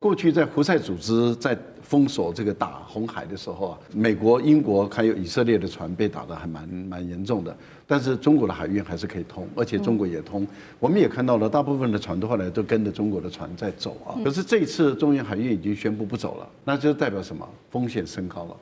过去在胡塞组织在封锁这个打红海的时候啊，美国、英国还有以色列的船被打得还蛮严重的，但是中国的海运还是可以通，而且中国也通。我们也看到了，大部分的船都后来都跟着中国的船在走啊。可是这一次中原海运已经宣布不走了，那就代表什么？风险升高了。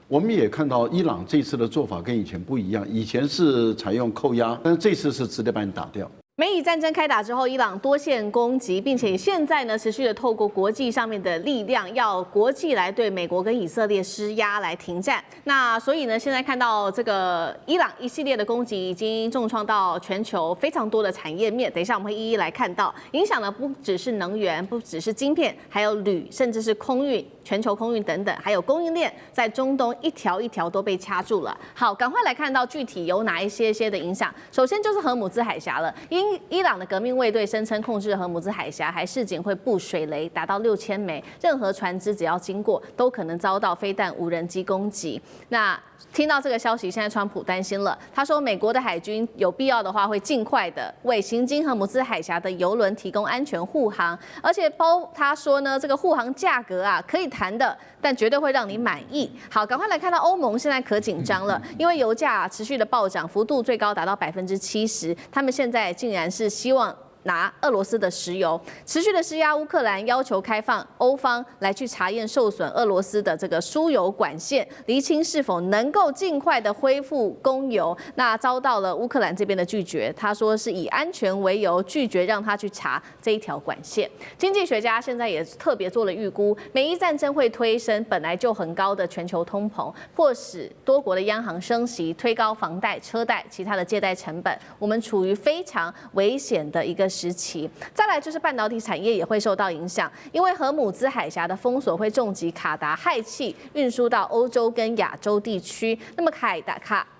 我们也看到伊朗这次的做法跟以前不一样，以前是采用扣押，但是这次是直接把你打掉。美以战争开打之后，伊朗多线攻击，并且现在呢持续的透过国际上面的力量，要国际来对美国跟以色列施压来停战。那所以呢，现在看到这个伊朗一系列的攻击已经重创到全球非常多的产业面。等一下我们会一一来看到，影响的不只是能源，不只是晶片，还有铝，甚至是空运、全球空运等等，还有供应链在中东一条一条都被掐住了。好，赶快来看到具体有哪一些的影响。首先就是荷姆兹海峡了，伊朗的革命卫队声称控制荷姆兹海峡，还示警会布水雷达到6000枚，任何船只只要经过，都可能遭到飞弹、无人机攻击。那听到这个消息，现在川普担心了。他说，美国的海军有必要的话，会尽快的为行经荷姆兹海峡的油轮提供安全护航，而且他说呢，这个护航价格啊可以谈的，但绝对会让你满意。好，赶快来看到欧盟现在可紧张了，因为油价持续的暴涨，幅度最高达到70%，他们现在竟然是希望拿俄罗斯的石油，持续的施压乌克兰，要求开放欧方来去查验受损俄罗斯的这个输油管线，厘清是否能够尽快的恢复供油。那遭到了乌克兰这边的拒绝，他说是以安全为由拒绝让他去查这一条管线。经济学家现在也特别做了预估，美伊战争会推升本来就很高的全球通膨，迫使多国的央行升息，推高房贷、车贷、其他的借贷成本，我们处于非常危险的一个时期。再来就是半导体产业也会受到影响，因为荷姆兹海峡的封锁会重击卡达氦气运输到欧洲跟亚洲地区。那么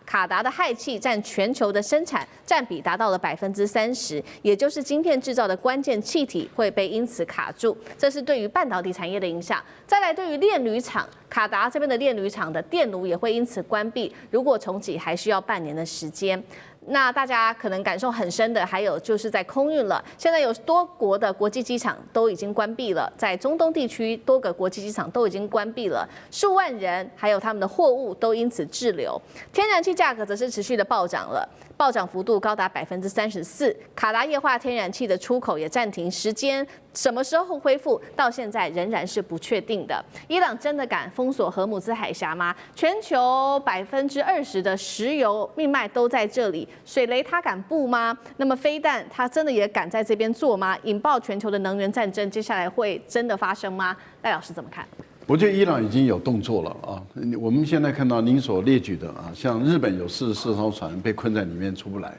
卡达的氦气占全球的生产占比达到了30%，也就是晶片制造的关键气体会被因此卡住，这是对于半导体产业的影响。再来，对于炼铝厂，卡达这边的炼铝厂的电炉也会因此关闭，如果重启还需要半年的时间。那大家可能感受很深的，还有就是在空运了。现在有多国的国际机场都已经关闭了，在中东地区多个国际机场都已经关闭了，数万人还有他们的货物都因此滞留。天然气价格则是持续的暴涨了，暴涨幅度高达34%。卡达液化天然气的出口也暂停，时间什么时候恢复，到现在仍然是不确定的。伊朗真的敢封锁荷姆兹海峡吗？全球20%的石油命脉都在这里，水雷他敢布吗？那么飞弹他真的也敢在这边做吗？引爆全球的能源战争，接下来会真的发生吗？赖老师怎么看？我觉得伊朗已经有动作了啊！我们现在看到您所列举的啊，像日本有44艘船被困在里面出不来，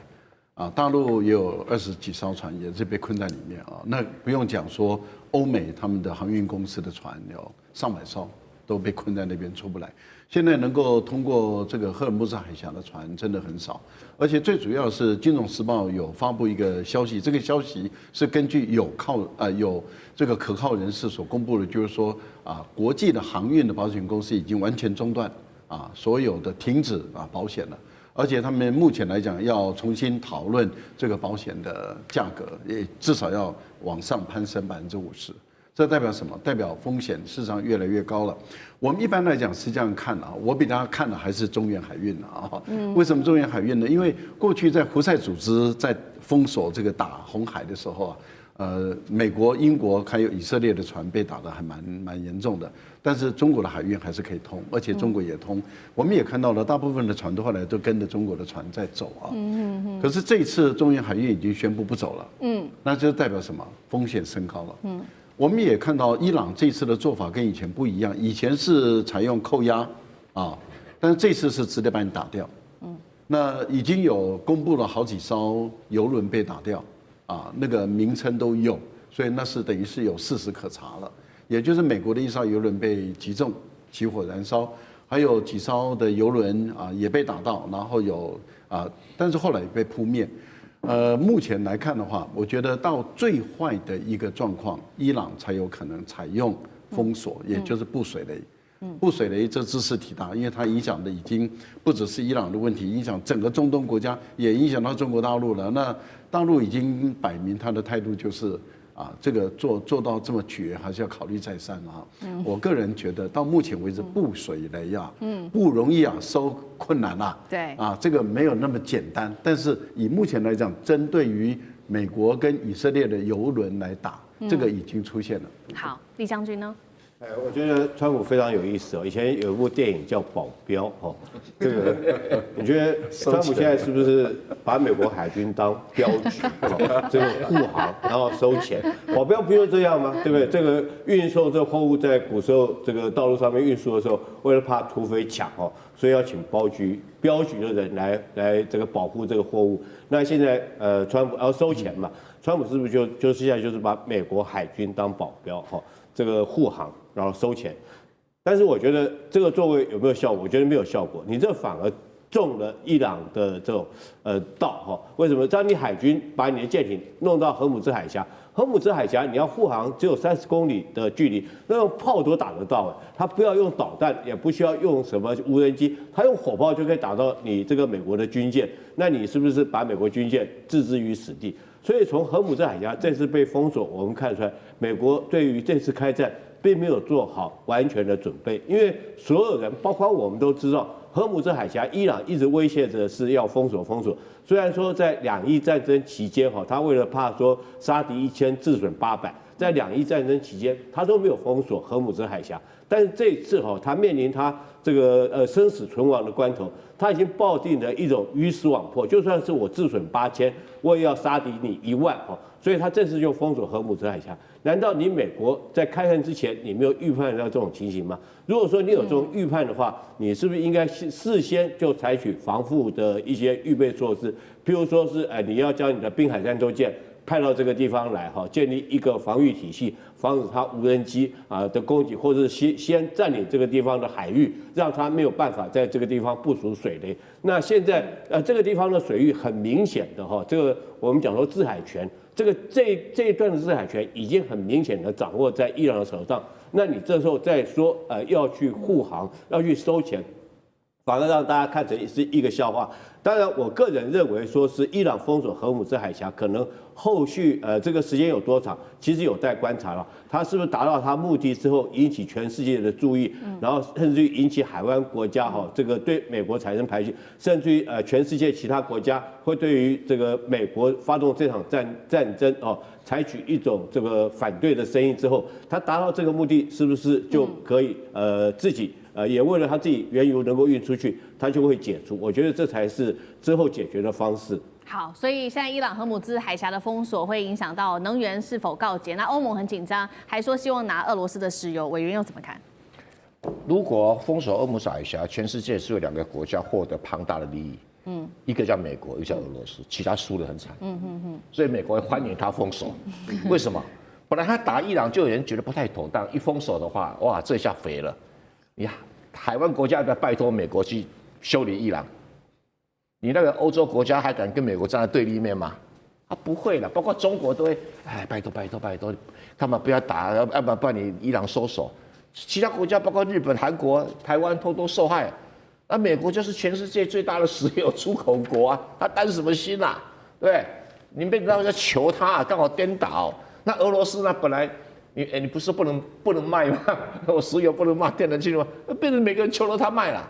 啊，大陆也有20几艘船也是被困在里面啊。那不用讲说欧美他们的航运公司的船有上百艘都被困在那边出不来。现在能够通过这个荷尔木兹海峡的船真的很少，而且最主要是《金融时报》有发布一个消息，这个消息是根据有这个可靠人士所公布的，就是说啊，国际的航运的保险公司已经完全中断啊，所有的停止啊保险了，而且他们目前来讲要重新讨论这个保险的价格，也至少要往上攀升50%。这代表什么？代表风险市场越来越高了。我们一般来讲是这样看啊，我比大家看的还是中原海运啊。为什么中原海运呢？因为过去在胡塞组织在封锁这个打红海的时候啊，美国、英国还有以色列的船被打得还蛮严重的，但是中国的海运还是可以通，而且中国也通。我们也看到了，大部分的船都后来都跟着中国的船在走啊。可是这一次中原海运已经宣布不走了。那就代表什么？风险升高了。我们也看到伊朗这次的做法跟以前不一样，以前是采用扣押啊，但是这次是直接把你打掉。那已经有公布了好几艘油轮被打掉啊，那个名称都有，所以那是等于是有事实可查了。也就是美国的一艘油轮被击中，起火燃烧，还有几艘的油轮啊也被打到，然后但是后来也被扑灭。目前来看的话，我觉得到最坏的一个状况，伊朗才有可能采用封锁，也就是布水雷。布水雷这茲事体大，因为它影响的已经不只是伊朗的问题，影响整个中东国家，也影响到中国大陆了。那大陆已经摆明他的态度就是这个做到这么绝，还是要考虑再三啊。我个人觉得到目前为止布水雷不容易收困难啊。对这个没有那么简单。但是以目前来讲，针对于美国跟以色列的邮轮来打，这个已经出现了。好，李将军呢？我觉得川普非常有意思哦。以前有一部电影叫《保镖》哦，这个你觉得川普现在是不是把美国海军当镖局，这个护航，然后收钱？保镖不就这样吗？对不对？这个运送这货物在古时候这个道路上面运输的时候，为了怕土匪抢所以要请镖局的人来这个保护这个货物。那现在川普要收钱嘛？川普是不是就现在就是把美国海军当保镖这个护航，然后收钱？但是我觉得这个作为有没有效果？我觉得没有效果。你这反而中了伊朗的这种道为什么？当你海军把你的舰艇弄到荷姆兹海峡，荷姆兹海峡你要护航只有30公里的距离，那用炮都打得到它不要用导弹，也不需要用什么无人机，它用火炮就可以打到你这个美国的军舰。那你是不是把美国军舰置之于死地？所以从荷姆兹海峡这次被封锁，我们看出来，美国对于这次开战并没有做好完全的准备，因为所有人，包括我们都知道，荷姆兹海峡，伊朗一直威胁着是要封锁。虽然说在两伊战争期间，他为了怕说杀敌1000自损800，在两伊战争期间，他都没有封锁荷姆兹海峡。但是这一次他面临他这个生死存亡的关头，他已经抱定了一种鱼死网破，就算是我自损8000，我也要杀敌你10000所以他这次就封锁荷姆兹海峡。难道你美国在开战之前，你没有预判到这种情形吗？如果说你有这种预判的话，你是不是应该事先就采取防护的一些预备措施？譬如说是你要将你的滨海战斗舰派到这个地方来建立一个防御体系，防止它无人机的攻击，或者是先占领这个地方的海域，让它没有办法在这个地方部署水雷。那现在这个地方的水域很明显的这个我们讲说制海权，这一段的制海权已经很明显的掌握在伊朗的手上。那你这时候再说要去护航，要去收钱，反而让大家看成是一个笑话。当然，我个人认为说是伊朗封锁荷姆兹海峡，可能后续这个时间有多长，其实有待观察了。它是不是达到它目的之后，引起全世界的注意，然后甚至于引起海湾国家这个对美国产生排拒，甚至于全世界其他国家会对于这个美国发动这场战争采取一种这个反对的声音之后，它达到这个目的，是不是就可以自己？也为了他自己原油能够运出去，他就会解除。我觉得这才是之后解决的方式。好，所以现在伊朗荷姆兹海峡的封锁会影响到能源是否告捷。那欧盟很紧张，还说希望拿俄罗斯的石油，委员又怎么看？如果封锁荷姆兹海峡，全世界只有2个国家获得庞大的利益，一个叫美国，一个叫俄罗斯，其他输得很惨。所以美国欢迎他封锁，为什么？本来他打伊朗就有人觉得不太妥当，一封锁的话，哇，这下肥了。你海湾国家要拜托美国去修理伊朗，你那个欧洲国家还敢跟美国站在对立面吗？不会了，包括中国都会，拜托，干嘛不要打？要不然你伊朗收手。其他国家包括日本、韩国、台湾都受害。那美国就是全世界最大的石油出口国啊，他担什么心啊？对不对？你们刚好要求他，刚好颠倒。那俄罗斯呢？本来你不是不能卖吗？我石油不能卖，天然气吗？变成每个人求了他卖了，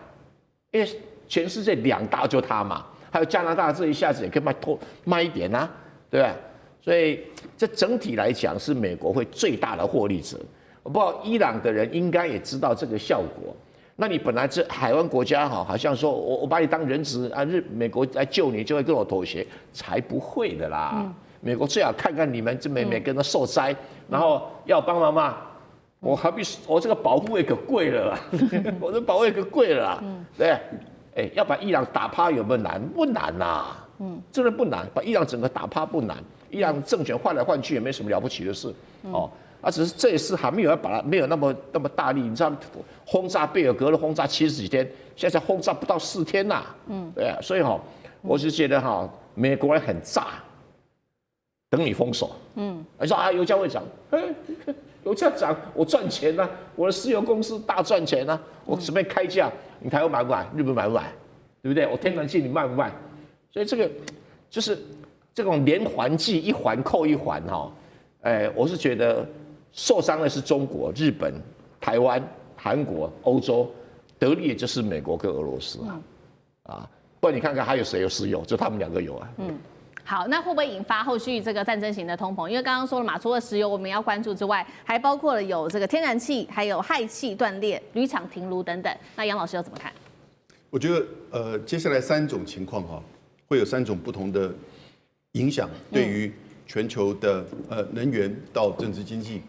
因为全世界2大就他嘛，还有加拿大这一下子也可以卖一点啊，对吧？所以这整体来讲是美国会最大的获利者。我不知道伊朗的人应该也知道这个效果。那你本来这海湾国家好像说我把你当人质啊，美国来救你就会跟我妥协，才不会的啦。美国最好看看你们这每个人都受灾，然后要帮忙嘛，我何必我这个保护费可贵了啦，我这保护费可贵了啦，对，要把伊朗打趴有没有难？不难呐，真的不难，把伊朗整个打趴不难，伊朗政权换来换去也没什么了不起的事，只是这一次还没有要把它没有那么大力，你知道轰炸贝尔格勒轰炸70几天，现在才轰炸不到4天呐，对啊，所以我是觉得美国人很炸。等你封锁，你说油价会涨，油价涨，我赚钱啊，我的石油公司大赚钱啊，我随便开价，你台湾买不买？日本买不买？对不对？我天然气你卖不卖？所以这个就是这种连环计，一环扣一环我是觉得受伤的是中国、日本、台湾、韩国、欧洲，得利的就是美国跟俄罗斯啊，不然你看看还有谁有石油，就他们2个有啊。好，那会不会引发后续这个战争型的通膨？因为刚刚说了嘛，除了石油我们要关注之外，还包括了有这个天然气，还有氦气断裂、铝厂停炉等等。那杨老师又怎么看？我觉得接下来3种情况会有3种不同的影响，对于全球的能源到政治经济。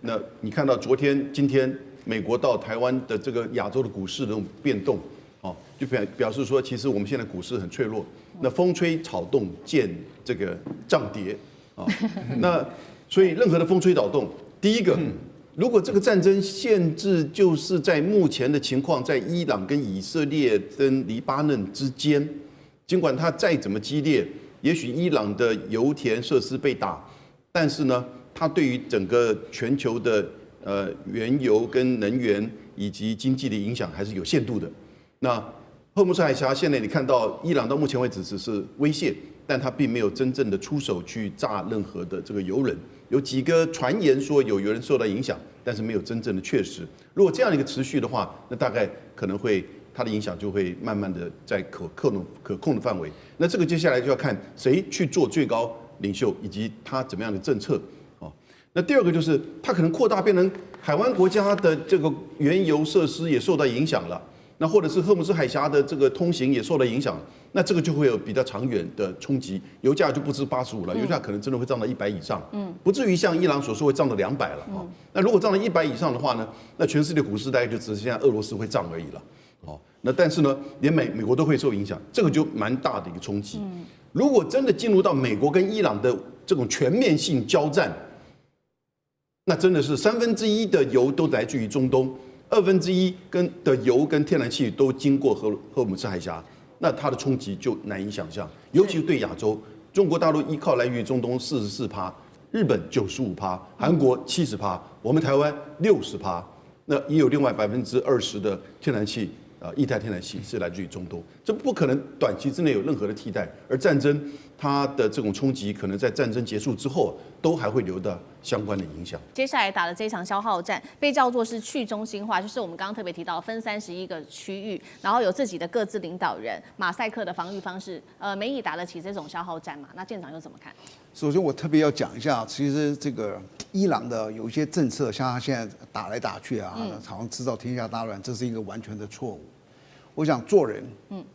那你看到昨天、今天美国到台湾的这个亚洲的股市的这种变动，就表示说，其实我们现在股市很脆弱。那风吹草动见这个涨跌那所以任何的风吹草动，第一个，如果这个战争限制就是在目前的情况，在伊朗跟以色列跟黎巴嫩之间，尽管它再怎么激烈，也许伊朗的油田设施被打，但是呢，它对于整个全球的原油跟能源以及经济的影响还是有限度的。那霍姆斯海峡现在你看到伊朗到目前为止只是威胁，但他并没有真正的出手去炸任何的这个油人。有几个传言说有人受到影响，但是没有真正的确实。如果这样一个持续的话，那大概可能会它的影响就会慢慢的在可控的范围。那这个接下来就要看谁去做最高领袖，以及他怎么样的政策。那第二个就是它可能扩大变成海湾国家的这个原油设施也受到影响了。那或者是荷姆斯海峡的这个通行也受到影响，那这个就会有比较长远的冲击，油价就不止85了，油价可能真的会涨到100以上，不至于像伊朗所说会涨到200了那如果涨到100以上的话呢，那全世界股市大概就只剩下俄罗斯会涨而已了那但是呢，连美国都会受影响，这个就蛮大的一个冲击。如果真的进入到美国跟伊朗的这种全面性交战，那真的是1/3的油都来自于中东。1/2的油跟天然气都经过荷姆斯海峡，那它的冲击就难以想象，尤其是对亚洲，中国大陆依靠来源于中东44%，日本95%，韩国70%，我们台湾60%，那也有另外20%的天然气液态天然气是来自于中东，这不可能短期之内有任何的替代，而战争它的这种冲击，可能在战争结束之后都还会留到相关的影响。接下来打的这场消耗战被叫做是去中心化，就是我们刚刚特别提到分31个区域，然后有自己的各自领导人，马赛克的防御方式，美以打得起这种消耗战嘛？那舰长又怎么看？首先我特别要讲一下，其实这个伊朗的有一些政策，像他现在打来打去好像制造天下大乱，这是一个完全的错误。我想做人，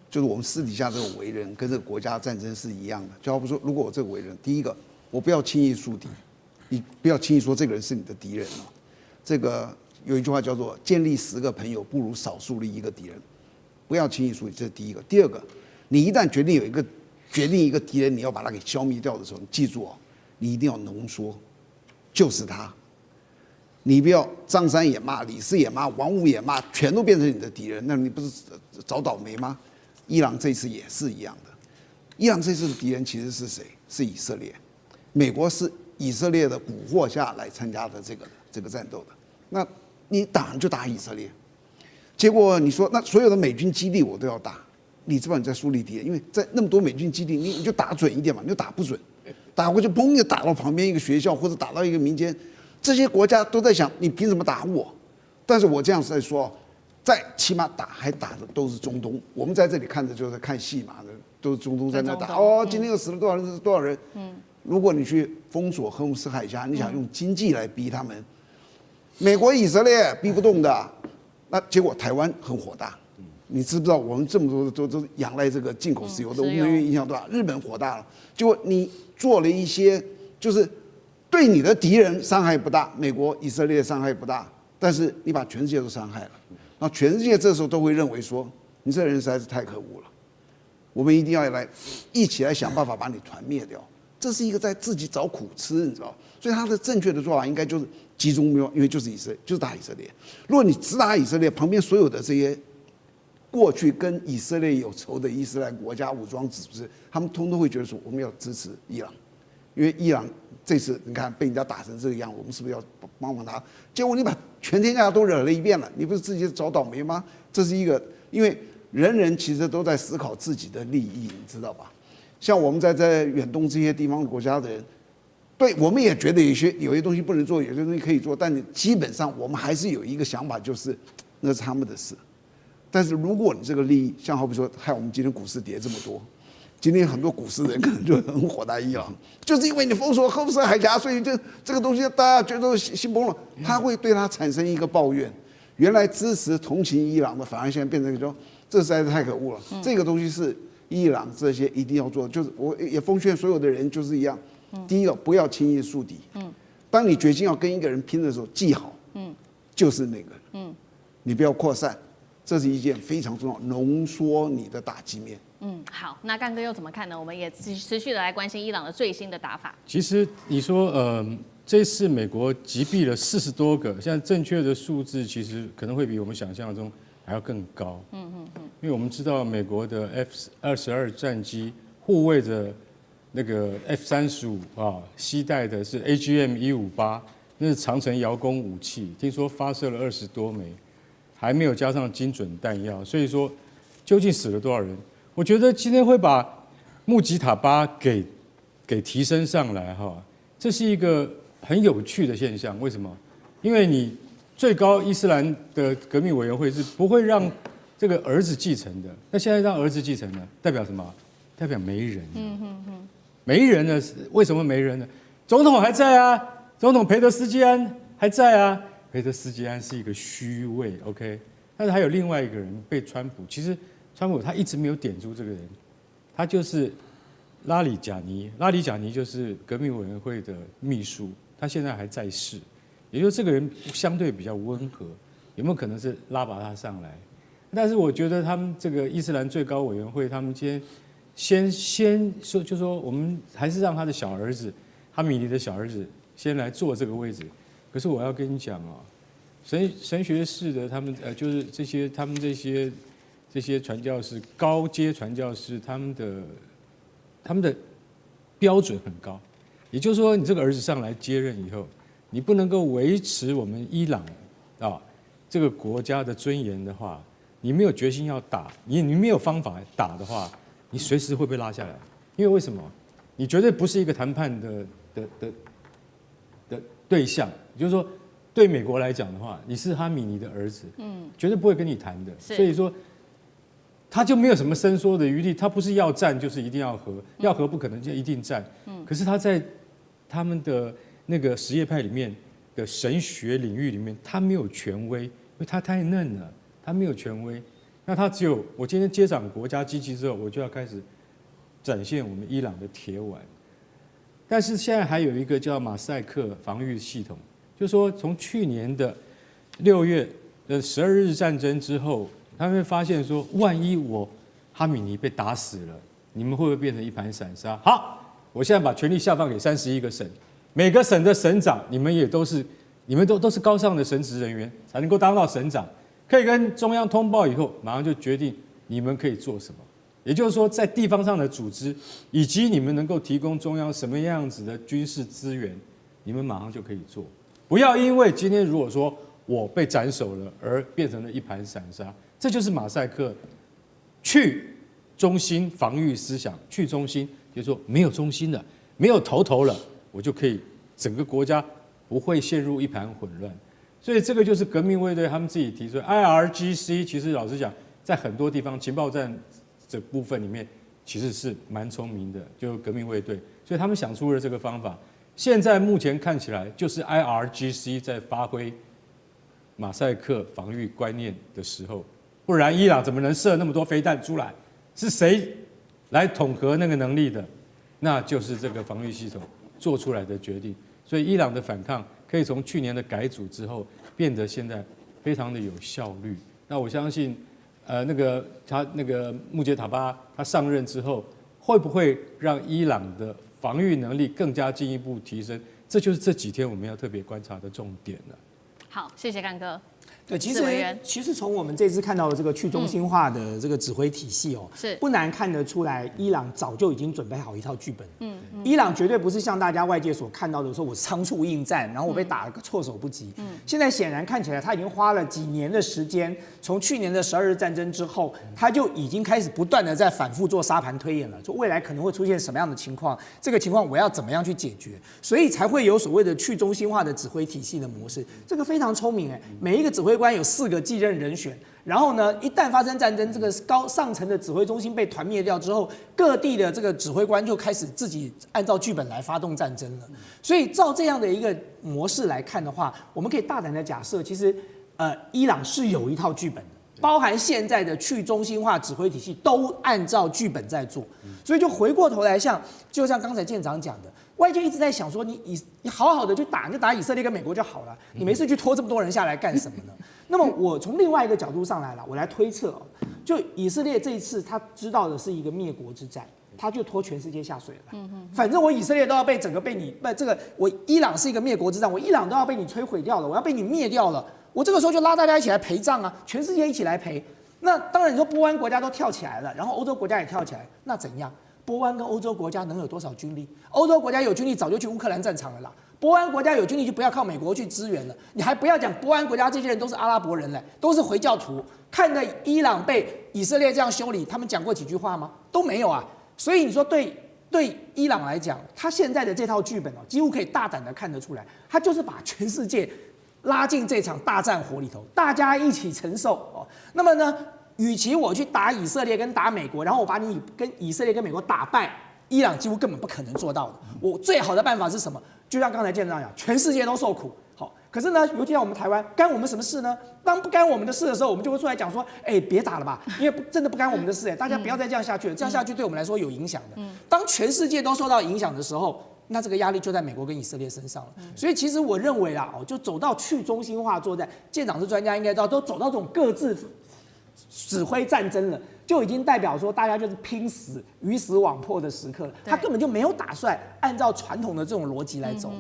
就是我们私底下这个为人，跟这个国家战争是一样的。就好比说，如果我这个为人，第一个，我不要轻易树敌，你不要轻易说这个人是你的敌人这个有一句话叫做“建立10个朋友，不如少树立1个敌人”，不要轻易树敌，这是第一个。第二个，你一旦决定一个敌人，你要把他给消灭掉的时候，你记住你一定要浓缩，就是他。你不要张三也骂，李四也骂，王五也骂，全都变成你的敌人，那你不是找倒霉吗？伊朗这次也是一样的。伊朗这次的敌人其实是谁？是以色列。美国是以色列的蛊惑下来参加的这个战斗的。那你打就打以色列，结果你说那所有的美军基地我都要打，你知道你在树立敌人，因为在那么多美军基地，你就打准一点嘛，你就打不准，打过去砰就打到旁边一个学校或者打到一个民间。这些国家都在想，你凭什么打我？但是我这样在说，在起码还打的都是中东。我们在这里看的就是看戏嘛，都是中东在那打。今天又死了多少人？如果你去封锁荷姆斯海峡，你想用经济来逼他们，美国、以色列逼不动的。那结果台湾很火大，你知不知道？我们这么多都仰赖这个进口石油的，我们能源影响多大？日本火大了，结果你做了一些就是。对你的敌人伤害不大，美国、以色列伤害不大，但是你把全世界都伤害了，然后全世界这时候都会认为说，你这个人实在是太可恶了，我们一定要一起来想办法把你团灭掉。这是一个在自己找苦吃，你知道？所以他的正确的做法应该就是集中目标，因为就是以色列，就是打以色列。如果你只打以色列，旁边所有的这些过去跟以色列有仇的伊斯兰国家武装组织，他们通通会觉得说，我们要支持伊朗，因为伊朗。这次你看被人家打成这个样，我们是不是要帮帮他？结果你把全天下都惹了一遍了，你不是自己找倒霉吗？这是一个，因为人人其实都在思考自己的利益，你知道吧？像我们在远东这些地方国家的人，对，我们也觉得有些东西不能做，有些东西可以做，但你基本上我们还是有一个想法，就是那是他们的事。但是如果你这个利益，像好比说，害我们今天股市跌这么多，今天很多股市人可能就很火大伊朗，就是因为你封锁荷鲁斯海峡，所以这个东西大家觉得心崩了，他会对他产生一个抱怨。原来支持同情伊朗的，反而现在变成说，这实在是太可恶了。这个东西是伊朗这些一定要做的，就是我也奉劝所有的人就是一样。第一个，不要轻易树敌。当你决心要跟一个人拼的时候，记好，就是那个，你不要扩散，这是一件非常重要，浓缩你的打击面。好，那干哥又怎么看呢？我们也持续的来关心伊朗的最新的打法。其实你说，这次美国击毙了40多个，现在正确的数字其实可能会比我们想象中还要更高。因为我们知道美国的 F-22战机护卫着那个 F-35啊，携带的是 AGM-158，那是长程遥攻武器，听说发射了20多枚，还没有加上精准弹药。所以说，究竟死了多少人？我觉得今天会把穆吉塔巴给提升上来哈，这是一个很有趣的现象。为什么？因为你最高伊斯兰的革命委员会是不会让这个儿子继承的，那现在让儿子继承了，代表什么？代表没人。没人呢？为什么没人呢？总统还在啊，总统裴德斯基安还在啊。裴德斯基安是一个虚位 ，OK， 但是还有另外一个人被川普，其实川普他一直没有点出这个人，他就是拉里贾尼。拉里贾尼就是革命委员会的秘书，他现在还在世，也就是这个人相对比较温和，有没有可能是拉拔他上来？但是我觉得他们这个伊斯兰最高委员会，他们今天先说，就说我们还是让他的小儿子，哈米尼的小儿子先来坐这个位置。可是我要跟你讲啊，神学士的他们就是他们这些传教士，高阶传教士，他们的标准很高。也就是说，你这个儿子上来接任以后，你不能够维持我们伊朗这个国家的尊严的话，你没有决心要打，你没有方法打的话，你随时会被拉下来。因为为什么？你绝对不是一个谈判的对象。也就是说，对美国来讲的话，你是哈米尼的儿子，绝对不会跟你谈的。所以说，他就没有什么伸缩的余地。他不是要战就是一定要和，要和不可能就一定战。可是他在他们的那个什叶派里面的神学领域里面，他没有权威，因为他太嫩了，他没有权威。那他只有我今天接掌国家机器之后，我就要开始展现我们伊朗的铁腕。但是现在还有一个叫马赛克防御系统，就是说从去年的6月的12日战争之后，他们会发现说，万一我哈米尼被打死了，你们会不会变成一盘散沙？好，我现在把权力下放给31个省，每个省的省长，你们都是高尚的神职人员，才能够当到省长，可以跟中央通报以后，马上就决定你们可以做什么。也就是说，在地方上的组织，以及你们能够提供中央什么样子的军事资源，你们马上就可以做。不要因为今天如果说我被斩首了，而变成了一盘散沙。这就是马赛克去中心防御思想，去中心，就是说没有中心的，没有头了，我就可以整个国家不会陷入一盘混乱。所以这个就是革命卫队他们自己提出的 IRGC。其实老实讲，在很多地方情报站这部分里面，其实是蛮聪明的，就革命卫队，所以他们想出了这个方法。现在目前看起来，就是 IRGC 在发挥马赛克防御观念的时候，不然伊朗怎么能射那么多飞弹出来？是谁来统合那个能力的？那就是这个防御系统做出来的决定。所以伊朗的反抗可以从去年的改组之后，变得现在非常的有效率。那我相信，他那个穆杰塔巴他上任之后，会不会让伊朗的防御能力更加进一步提升？这就是这几天我们要特别观察的重点了。好，谢谢干哥。对，史委员其实从我们这次看到的这个去中心化的这个指挥体系哦，是不难看得出来，伊朗早就已经准备好一套剧本。伊朗绝对不是像大家外界所看到的说我仓促应战，然后我被打了个措手不及。现在显然看起来，他已经花了几年的时间，从去年的12日战争之后，他就已经开始不断的在反复做沙盘推演了，说未来可能会出现什么样的情况，这个情况我要怎么样去解决，所以才会有所谓的去中心化的指挥体系的模式。这个非常聪明哎，每一个指挥官有4个继任人选，然后呢，一旦发生战争，这个上层的指挥中心被团灭掉之后，各地的这个指挥官就开始自己按照剧本来发动战争了。所以照这样的一个模式来看的话，我们可以大胆的假设，其实伊朗是有一套剧本的，包含现在的去中心化指挥体系都按照剧本在做。所以就回过头来就像刚才舰长讲的。外界一直在想说，你好好的去打，你就打以色列跟美国就好了，你没事去拖这么多人下来干什么呢？那么我从另外一个角度上来了，我来推测哦，就以色列这一次他知道的是一个灭国之战，他就拖全世界下水了。反正我以色列都要被你我伊朗是一个灭国之战，我伊朗都要被你摧毁掉了，我要被你灭掉了，我这个时候就拉大家一起来陪葬啊，全世界一起来陪。那当然你说波湾国家都跳起来了，然后欧洲国家也跳起来，那怎样？波湾跟欧洲国家能有多少军力？欧洲国家有军力早就去乌克兰战场了啦。波湾国家有军力就不要靠美国去支援了。你还不要讲波湾国家这些人都是阿拉伯人嘞，都是回教徒。看着伊朗被以色列这样修理，他们讲过几句话吗？都没有啊。所以你说对伊朗来讲，他现在的这套剧本哦，几乎可以大胆的看得出来，他就是把全世界拉进这场大战火里头，大家一起承受哦。那么呢？与其我去打以色列跟打美国，然后我把你跟以色列跟美国打败，伊朗几乎根本不可能做到的。我最好的办法是什么？就像刚才舰长讲，全世界都受苦。好，可是呢，尤其像我们台湾，干我们什么事呢？当不干我们的事的时候，我们就会出来讲说，别打了吧，因为真的不干我们的事，大家不要再这样下去了，这样下去对我们来说有影响的。当全世界都受到影响的时候，那这个压力就在美国跟以色列身上了。所以其实我认为啦，就走到去中心化作战，舰长是专家应该知道，都走到这种各自指挥战争了，就已经代表说大家就是拼死、鱼死网破的时刻了。他根本就没有打算按照传统的这种逻辑来走了。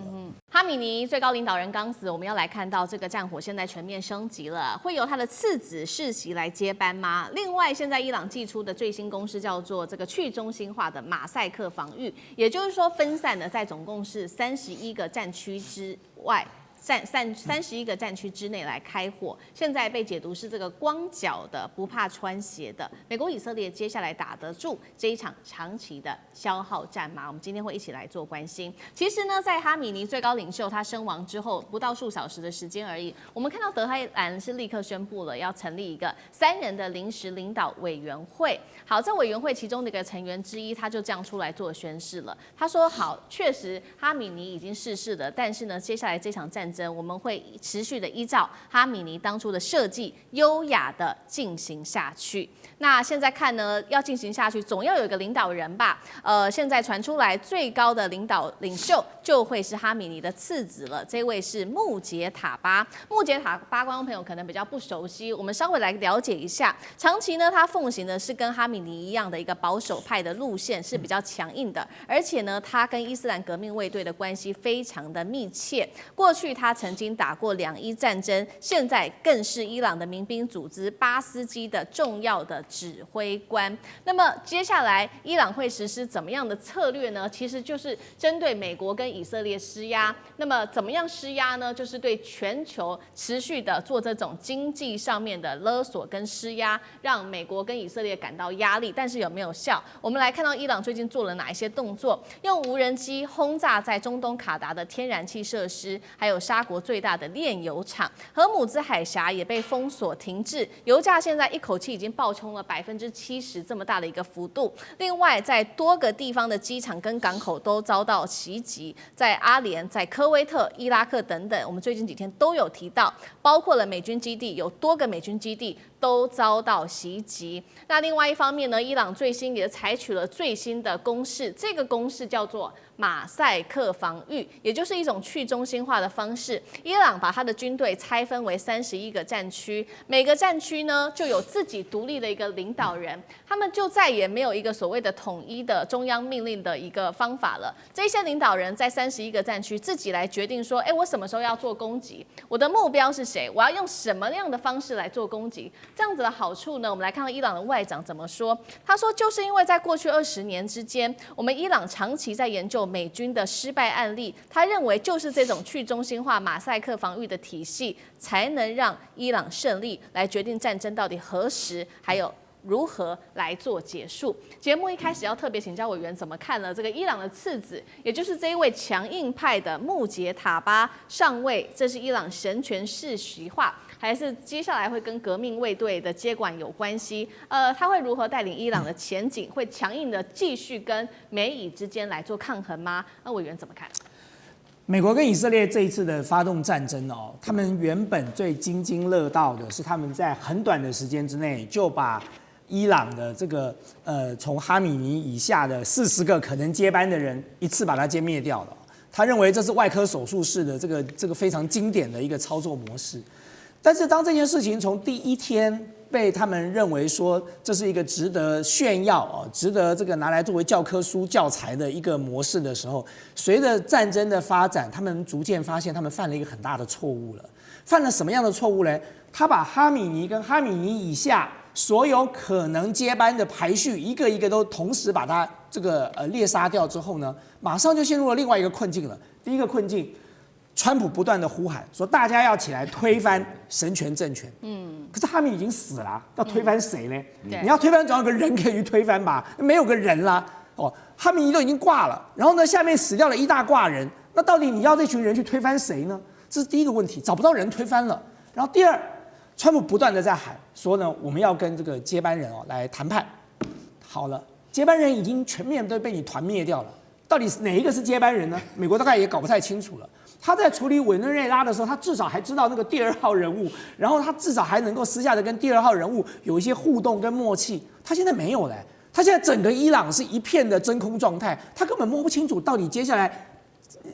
哈米尼最高领导人刚死，我们要来看到这个战火现在全面升级了，会由他的次子世袭来接班吗？另外，现在伊朗寄出的最新公式叫做这个去中心化的马赛克防御，也就是说分散的在总共是31个战区之外。31个战区之内来开火，现在被解读是这个光脚的不怕穿鞋的。美国以色列接下来打得住这一场长期的消耗战吗？我们今天会一起来做关心。其实呢，在哈米尼最高领袖他身亡之后，不到数小时的时间而已，我们看到德黑兰是立刻宣布了要成立一个3人的临时领导委员会。好，这委员会其中的一个成员之一，他就这样出来做宣誓了。他说：“好，确实哈米尼已经逝世了，但是呢，接下来这场战争我们会持续的依照哈米尼当初的设计，优雅的进行下去。那现在看呢，要进行下去，总要有一个领导人吧？现在传出来最高的领袖就会是哈米尼的次子了，这位是穆杰塔巴。穆杰塔巴，观众朋友可能比较不熟悉，我们稍微来了解一下。长期呢，他奉行的是跟哈米尼一样的一个保守派的路线，是比较强硬的，而且呢，他跟伊斯兰革命卫队的关系非常的密切。过去他曾经打过2伊战争，现在更是伊朗的民兵组织巴斯基的重要的指挥官。那么接下来伊朗会实施怎么样的策略呢？其实就是针对美国跟以色列施压。那么怎么样施压呢？就是对全球持续的做这种经济上面的勒索跟施压，让美国跟以色列感到压力。但是有没有效？我们来看到伊朗最近做了哪一些动作？用无人机轰炸在中东卡达的天然气设施，还有沙国最大的炼油厂。荷姆兹海峡也被封锁停滞，油价现在一口气已经暴冲了70%这么大的一个幅度。另外，在多个地方的机场跟港口都遭到袭击，在阿联、在科威特、伊拉克等等，我们最近几天都有提到，包括了美军基地，有多个美军基地都遭到袭击。那另外一方面呢，伊朗最新也采取了最新的攻势，这个攻势叫做马赛克防御，也就是一种去中心化的方式。伊朗把他的军队拆分为31个战区，每个战区呢就有自己独立的一个领导人，他们就再也没有一个所谓的统一的中央命令的一个方法了。这些领导人在31个战区自己来决定说，我什么时候要做攻击，我的目标是谁，我要用什么样的方式来做攻击。这样子的好处呢，我们来看到伊朗的外长怎么说。他说，就是因为在过去20年之间，我们伊朗长期在研究美军的失败案例，他认为就是这种去中心化马赛克防御的体系，才能让伊朗胜利，来决定战争到底何时，还有如何来做结束。节目一开始要特别请教委员怎么看了这个伊朗的次子，也就是这一位强硬派的穆杰塔巴上尉，这是伊朗神权世袭化，还是接下来会跟革命卫队的接管有关系？他会如何带领伊朗的前景？会强硬的继续跟美以之间来做抗衡吗？那委员怎么看？美国跟以色列这一次的发动战争哦，他们原本最津津乐道的是他们在很短的时间之内就把伊朗的这个从哈米尼以下的40个可能接班的人一次把它歼灭掉了。他认为这是外科手术式的这个非常经典的一个操作模式。但是当这件事情从第一天被他们认为说这是一个值得炫耀值得这个拿来作为教科书教材的一个模式的时候，随着战争的发展，他们逐渐发现他们犯了一个很大的错误了。犯了什么样的错误呢？他把哈米尼跟哈米尼以下所有可能接班的排序一个一个都同时把它这个猎杀掉之后呢，马上就陷入了另外一个困境了。第一个困境，川普不断的呼喊说大家要起来推翻神权政权，可是哈米已经死了，要推翻谁呢？你要推翻总要有个人可以去推翻吧，没有个人啦。哈米都已经挂了，然后呢下面死掉了一大挂人，那到底你要这群人去推翻谁呢？这是第一个问题，找不到人推翻了。然后第二，川普不断的在喊说呢，我们要跟这个接班人来谈判。好了，接班人已经全面都被你团灭掉了，到底哪一个是接班人呢？美国大概也搞不太清楚了。他在处理委内瑞拉的时候，他至少还知道那个第2号人物，然后他至少还能够私下的跟第2号人物有一些互动跟默契。他现在没有了，他现在整个伊朗是一片的真空状态，他根本摸不清楚到底接下来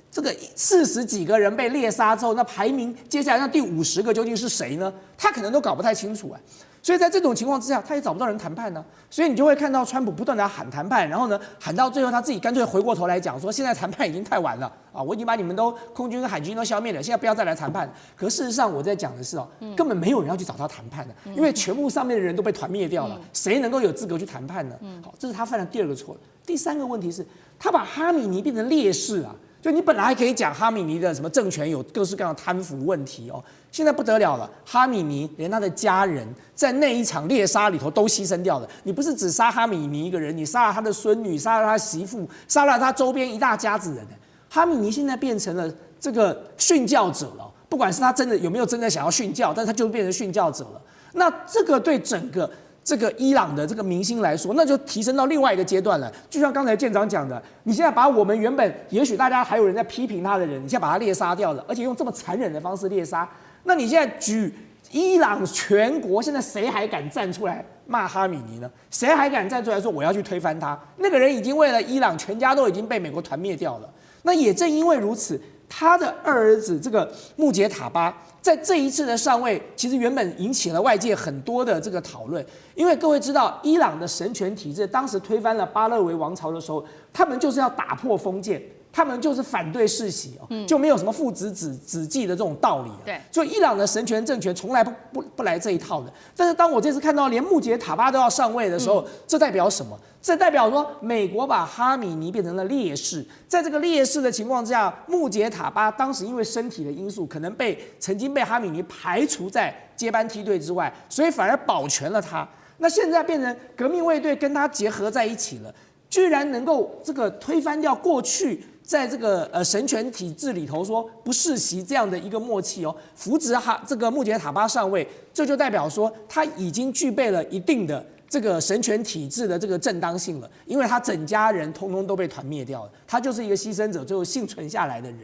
这个40几个人被猎杀之后，那排名接下来那第50个究竟是谁呢？他可能都搞不太清楚啊。所以在这种情况之下，他也找不到人谈判呢。所以你就会看到川普不断的喊谈判，然后呢喊到最后他自己干脆回过头来讲说，现在谈判已经太晚了啊，我已经把你们都空军跟海军都消灭了，现在不要再来谈判。可事实上我在讲的是根本没有人要去找他谈判的，因为全部上面的人都被团灭掉了，谁能够有资格去谈判呢？好，这是他犯的第2个错。第3个问题是，他把哈米尼变成烈士啊。就你本来还可以讲哈米尼的什么政权有各式各样的贪腐问题现在不得了了，哈米尼连他的家人在那一场猎杀里头都牺牲掉了。你不是只杀哈米尼一个人，你杀了他的孙女，杀了他媳妇，杀了他周边一大家子人。哈米尼现在变成了这个殉教者了，不管是他真的有没有真的想要殉教，但他就变成殉教者了。那这个对整个这个伊朗的这个民心来说，那就提升到另外一个阶段了。就像刚才舰长讲的，你现在把我们原本也许大家还有人在批评他的人，你现在把他猎杀掉了，而且用这么残忍的方式猎杀，那你现在举伊朗全国，现在谁还敢站出来骂哈米尼呢？谁还敢站出来说我要去推翻他？那个人已经为了伊朗全家都已经被美国团灭掉了。那也正因为如此，他的2儿子这个穆杰塔巴在这一次的上位，其实原本引起了外界很多的这个讨论，因为各位知道，伊朗的神权体制当时推翻了巴勒维王朝的时候，他们就是要打破封建，他们就是反对世袭就没有什么父子子继的这种道理对，所以伊朗的神权政权从来不来这一套的。但是当我这次看到连穆杰塔巴都要上位的时候，这代表什么？这代表说，美国把哈米尼变成了烈士，在这个烈士的情况之下，穆杰塔巴当时因为身体的因素，可能曾经被哈米尼排除在接班梯队之外，所以反而保全了他。那现在变成革命卫队跟他结合在一起了，居然能够这个推翻掉过去在这个神权体制里头说不世袭这样的一个默契扶植这个穆杰塔巴上位，这就代表说他已经具备了一定的这个神权体制的这个正当性了，因为他整家人通通都被团灭掉了，他就是一个牺牲者，最后幸存下来的人。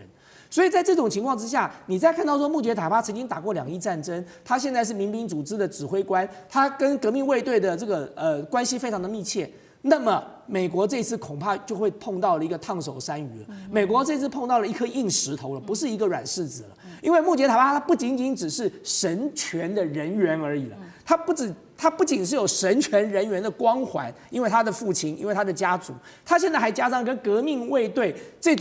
所以在这种情况之下，你再看到说穆杰塔巴曾经打过2伊战争，他现在是民兵组织的指挥官，他跟革命卫队的这个关系非常的密切。那么美国这次恐怕就会碰到了一个烫手山芋了。美国这次碰到了一颗硬石头了，不是一个软柿子了。因为穆杰塔巴他不仅仅只是神权的人员而已了，他不仅是有神权人员的光环，因为他的父亲，因为他的家族，他现在还加上跟革命卫队这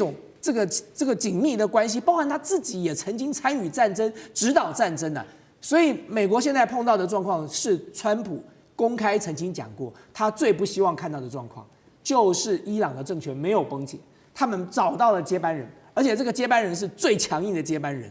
个紧密的关系，包含他自己也曾经参与战争、指导战争的。所以美国现在碰到的状况是，川普公开曾经讲过，他最不希望看到的状况就是伊朗的政权没有崩解，他们找到了接班人，而且这个接班人是最强硬的接班人。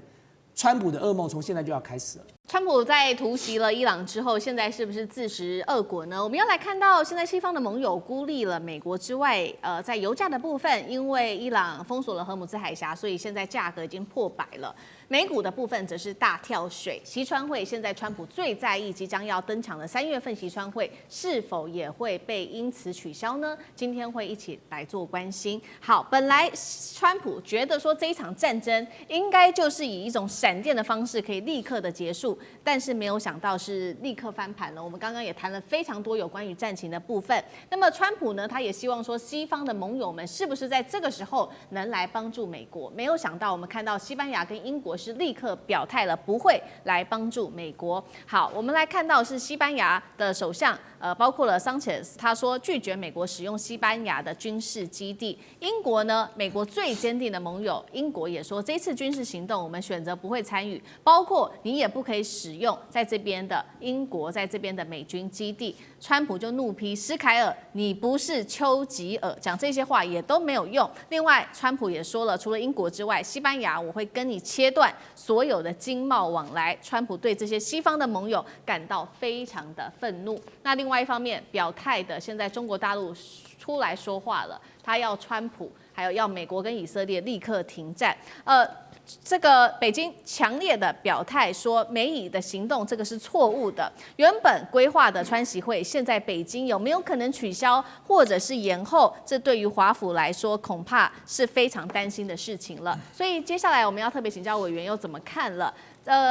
川普的噩梦从现在就要开始了。川普在突袭了伊朗之后，现在是不是自食恶果呢？我们要来看到，现在西方的盟友孤立了美国之外，在油价的部分，因为伊朗封锁了荷姆兹海峡，所以现在价格已经破100了。美股的部分则是大跳水，习川会现在川普最在意即将要登场的3月份习川会是否也会被因此取消呢？今天会一起来做关心。好，本来川普觉得说这一场战争应该就是以一种闪电的方式可以立刻的结束，但是没有想到是立刻翻盘了。我们刚刚也谈了非常多有关于战情的部分。那么川普呢，他也希望说西方的盟友们是不是在这个时候能来帮助美国？没有想到我们看到西班牙跟英国是立刻表态了，不会来帮助美国。好，我们来看到是西班牙的首相，包括了桑切斯，他说拒绝美国使用西班牙的军事基地。英国呢，美国最坚定的盟友，英国也说这次军事行动我们选择不会参与，包括你也不可以使用在这边的英国在这边的美军基地。川普就怒批施凯尔，你不是丘吉尔，讲这些话也都没有用。另外，川普也说了，除了英国之外，西班牙我会跟你切断所有的经贸往来。川普对这些西方的盟友感到非常的愤怒。那另外一方面，表态的现在中国大陆出来说话了，他要川普还有要美国跟以色列立刻停战。这个北京强烈的表态说，美以的行动这个是错误的。原本规划的川习会，现在北京有没有可能取消或者是延后？这对于华府来说，恐怕是非常担心的事情了。所以接下来我们要特别请教委员又怎么看了？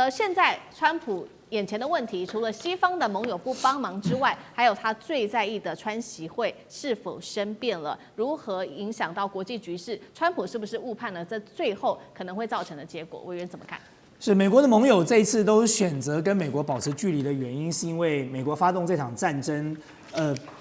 现在川普眼前的问题，除了西方的盟友不帮忙之外，还有他最在意的川习会是否生变了，如何影响到国际局势？川普是不是误判了这最后可能会造成的结果？委员怎么看？是美国的盟友这一次都选择跟美国保持距离的原因，是因为美国发动这场战争，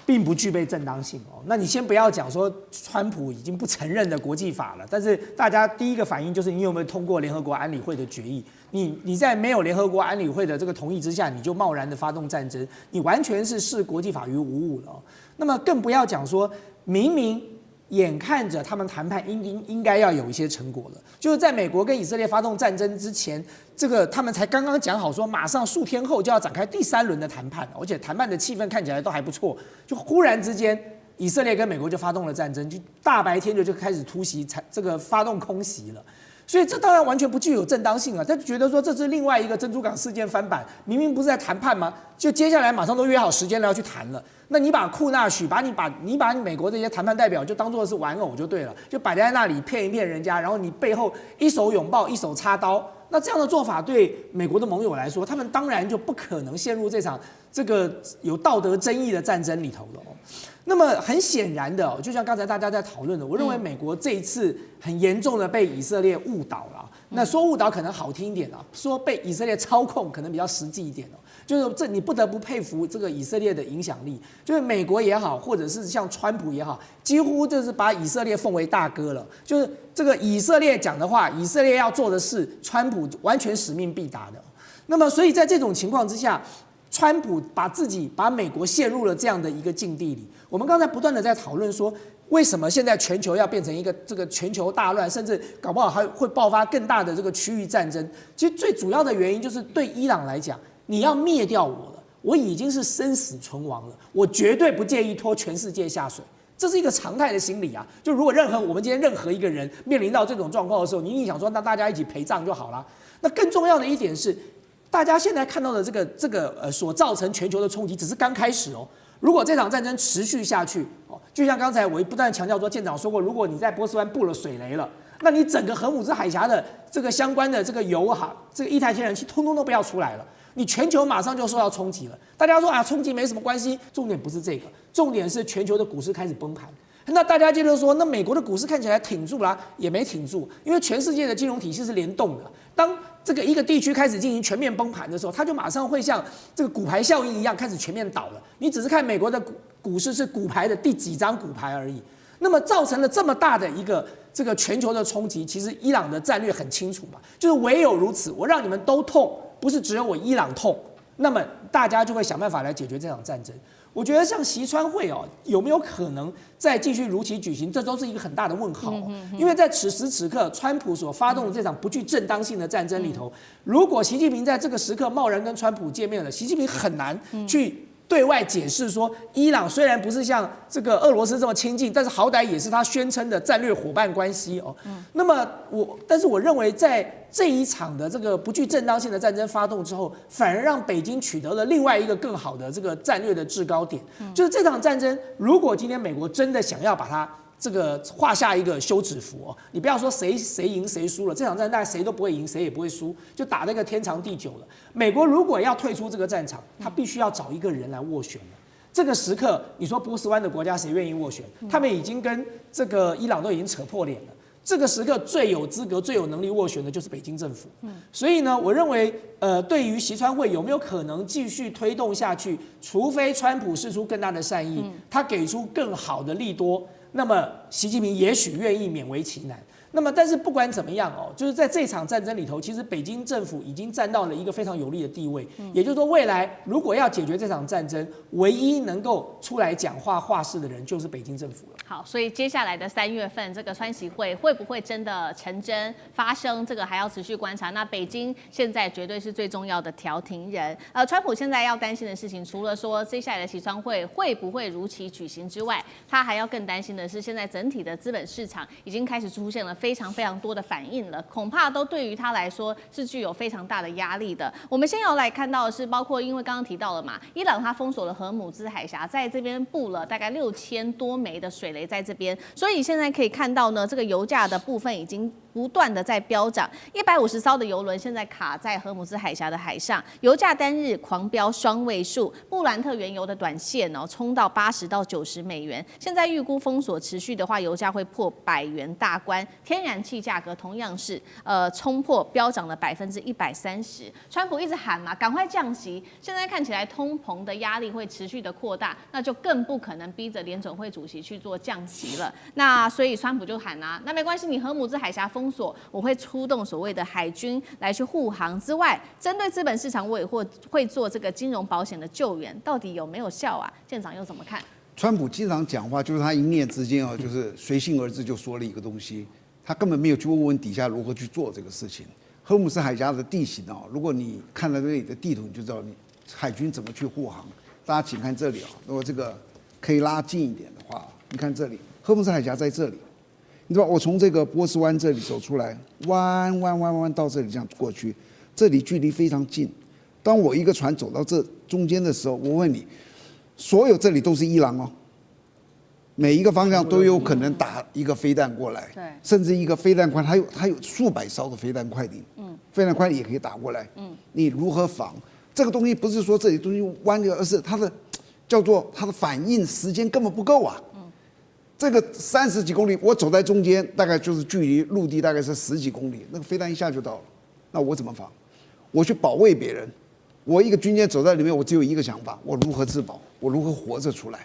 并不具备正当性哦。那你先不要讲说川普已经不承认的国际法了，但是大家第一个反应就是你有没有通过联合国安理会的决议？你在没有联合国安理会的这个同意之下，你就贸然的发动战争，你完全是视国际法于无物了哦。那么更不要讲说，明明眼看着他们谈判应该要有一些成果了，就是在美国跟以色列发动战争之前，这个他们才刚刚讲好说，马上数天后就要展开第3轮的谈判，而且谈判的气氛看起来都还不错，就忽然之间，以色列跟美国就发动了战争，就大白天就开始突袭，这个发动空袭了。所以这当然完全不具有正当性啊！他就觉得说这是另外一个珍珠港事件翻版，明明不是在谈判吗？就接下来马上都约好时间了要去谈了。那你把库纳许，你把美国这些谈判代表就当作是玩偶就对了，就摆在那里骗一骗人家，然后你背后一手拥抱一手插刀。那这样的做法对美国的盟友来说，他们当然就不可能陷入这场这个有道德争议的战争里头了哦。那么很显然的，就像刚才大家在讨论的，我认为美国这一次很严重的被以色列误导了。那说误导可能好听一点啊，说被以色列操控可能比较实际一点哦。就是这你不得不佩服这个以色列的影响力，就是美国也好，或者是像川普也好，几乎就是把以色列奉为大哥了。就是这个以色列讲的话，以色列要做的事，川普完全使命必达的。那么，所以在这种情况之下，川普把美国陷入了这样的一个境地里。我们刚才不断的在讨论说，为什么现在全球要变成一个这个全球大乱，甚至搞不好还会爆发更大的这个区域战争？其实最主要的原因就是对伊朗来讲，你要灭掉我了，我已经是生死存亡了，我绝对不介意拖全世界下水。这是一个常态的心理啊！就如果我们今天任何一个人面临到这种状况的时候，你一定想说，那大家一起陪葬就好了。那更重要的一点是，大家现在看到的这个所造成全球的冲击只是刚开始哦。如果这场战争持续下去，就像刚才我不断强调说，舰长说过，如果你在波斯湾布了水雷了，那你整个荷姆兹海峡的这个相关的这个油这个液态天然气通通都不要出来了。你全球马上就受到冲击了。大家说啊，冲击没什么关系，重点不是这个，重点是全球的股市开始崩盘。那大家接着说，那美国的股市看起来挺住啦，也没挺住，因为全世界的金融体系是联动的。当这个一个地区开始进行全面崩盘的时候，它就马上会像这个骨牌效应一样开始全面倒了。你只是看美国的股市是骨牌的第几张骨牌而已。那么造成了这么大的一个这个全球的冲击，其实伊朗的战略很清楚嘛，就是唯有如此，我让你们都痛，不是只有我伊朗痛，那么大家就会想办法来解决这场战争。我觉得像习川会哦，有没有可能再继续如期举行？这都是一个很大的问号哦。因为在此时此刻，川普所发动的这场不具正当性的战争里头，如果习近平在这个时刻贸然跟川普见面了，习近平很难去对外解释说，伊朗虽然不是像这个俄罗斯这么亲近，但是好歹也是他宣称的战略伙伴关系哦。那么但是我认为在这一场的这个不具正当性的战争发动之后，反而让北京取得了另外一个更好的这个战略的制高点，就是这场战争，如果今天美国真的想要把它这个画下一个休止符哦，你不要说谁赢谁输了，这场战大概谁都不会赢，谁也不会输，就打那个天长地久了。美国如果要退出这个战场，他必须要找一个人来斡旋了。这个时刻，你说波斯湾的国家谁愿意斡旋？他们已经跟这个伊朗都已经扯破脸了。这个时刻最有资格、最有能力斡旋的就是北京政府。所以呢，我认为，对于习川会有没有可能继续推动下去，除非川普释出更大的善意，他给出更好的利多，那么习近平也许愿意勉为其难。那么，但是不管怎么样哦，就是在这场战争里头，其实北京政府已经站到了一个非常有利的地位。也就是说，未来如果要解决这场战争，唯一能够出来讲话话事的人就是北京政府了。好，所以接下来的3月份，这个川习会会不会真的成真发生，这个还要持续观察。那北京现在绝对是最重要的调停人。川普现在要担心的事情，除了说接下来的习川会会不会如期举行之外，他还要更担心的是，现在整体的资本市场已经开始出现了非常多的反应了，恐怕都对于他来说是具有非常大的压力的。我们先要来看到的是，包括因为刚刚提到了嘛，伊朗它封锁了荷姆兹海峡，在这边布了大概6000多枚的水雷在这边，所以现在可以看到呢，这个油价的部分已经不断的在飙涨，150艘的油轮现在卡在荷姆兹海峡的海上，油价单日狂飙双位数，布兰特原油的短线哦冲到80到90美元，现在预估封锁持续的话，油价会破100元大关，天然气价格同样是冲破飙涨了130%。川普一直喊嘛，赶快降息，现在看起来通膨的压力会持续的扩大，那就更不可能逼着联准会主席去做降息了。那所以川普就喊啊，那没关系，你荷姆兹海峡封锁，我会出动所谓的海军来去护航之外，针对资本市场我也会做这个金融保险的救援，到底有没有效啊？舰长又怎么看？川普经常讲话，就是他一念之间啊，就是随性而至就说了一个东西，他根本没有去问问底下如何去做这个事情。荷姆斯海峡的地形啊，如果你看了这里的地图，你就知道你海军怎么去护航。大家请看这里啊，如果这个可以拉近一点的话，你看这里，荷姆斯海峡在这里，你知道我从这个波斯湾这里走出来，弯到这里这样过去，这里距离非常近。当我一个船走到这中间的时候，我问你，所有这里都是伊朗哦。每一个方向都有可能打一个飞弹过来，对，甚至一个飞弹块，它有数百艘的飞弹快艇，飞弹快艇也可以打过来，你如何防？这个东西不是说这里东西弯着，而是它的叫做它的反应时间根本不够啊。这个30几公里，我走在中间，大概就是距离陆地大概是10几公里，那个飞弹一下就到了，那我怎么防？我去保卫别人，我一个军舰走在里面，我只有一个想法，我如何自保，我如何活着出来。